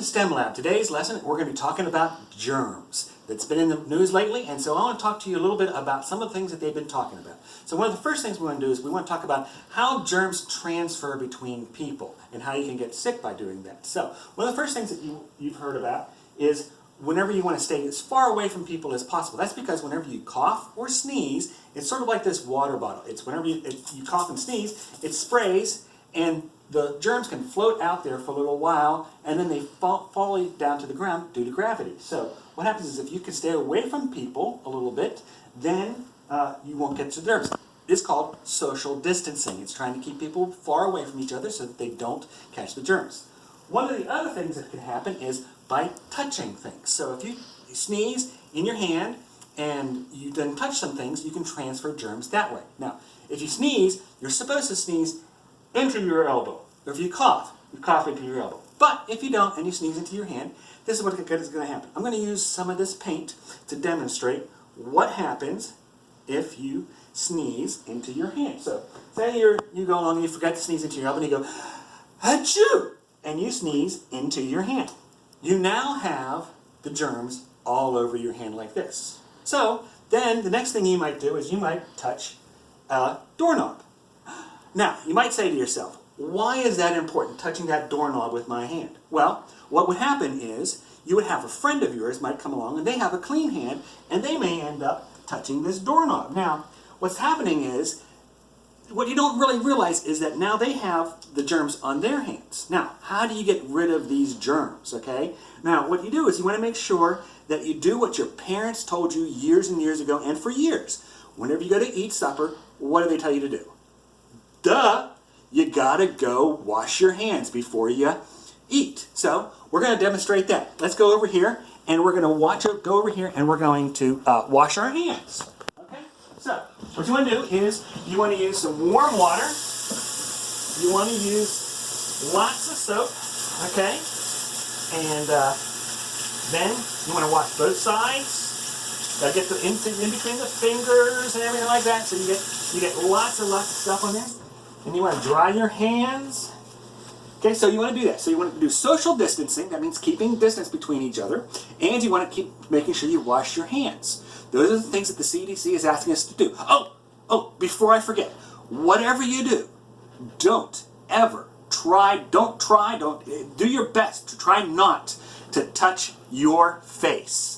STEM Lab. Today's lesson, we're going to be talking about germs. That's been in the news lately, and so I want to talk to you a little bit about some of the things that they've been talking about. So one of the first things we want to do is we want to talk about how germs transfer between people and how you can get sick by doing that. So one of the first things that you've heard about is whenever you want to stay as far away from people as possible. That's because whenever you cough or sneeze, it's sort of like this water bottle. It's whenever you cough and sneeze, it sprays, and the germs can float out there for a little while, and then they fall down to the ground due to gravity. So what happens is if you can stay away from people a little bit, then you won't get to the germs. It's called social distancing. It's trying to keep people far away from each other so that they don't catch the germs. One of the other things that can happen is by touching things. So if you sneeze in your hand and you then touch some things, you can transfer germs that way. Now, if you sneeze, you're supposed to sneeze into your elbow. Or if you cough into your elbow. But if you don't and you sneeze into your hand, this is what is going to happen. I'm going to use some of this paint to demonstrate what happens if you sneeze into your hand. So say you go along and you forget to sneeze into your elbow and you go, achoo! And you sneeze into your hand. You now have the germs all over your hand like this. So then the next thing you might do is you might touch a doorknob. Now, you might say to yourself, why is that important, touching that doorknob with my hand? Well, what would happen is you would have a friend of yours might come along and they have a clean hand and they may end up touching this doorknob. Now, what's happening is, what you don't really realize is that now they have the germs on their hands. Now, how do you get rid of these germs, okay? Now, what you do is you want to make sure that you do what your parents told you years and years ago, and for years. Whenever you go to eat supper, what do they tell you to do? Duh! You gotta go wash your hands before you eat. So, we're going to demonstrate that. Let's go over here, and we're going to go over here, and we're going to wash our hands. Okay? So, what you want to do is, you want to use some warm water. You want to use lots of soap, okay? And then you want to wash both sides. Gotta get the in between the fingers and everything like that, so you get lots and lots of stuff on there. And you want to dry your hands. Okay, so you want to do that. So you want to do social distancing. That means keeping distance between each other. And you want to keep making sure you wash your hands. Those are the things that the CDC is asking us to do. Oh, before I forget, whatever you do, don't do your best to try not to touch your face.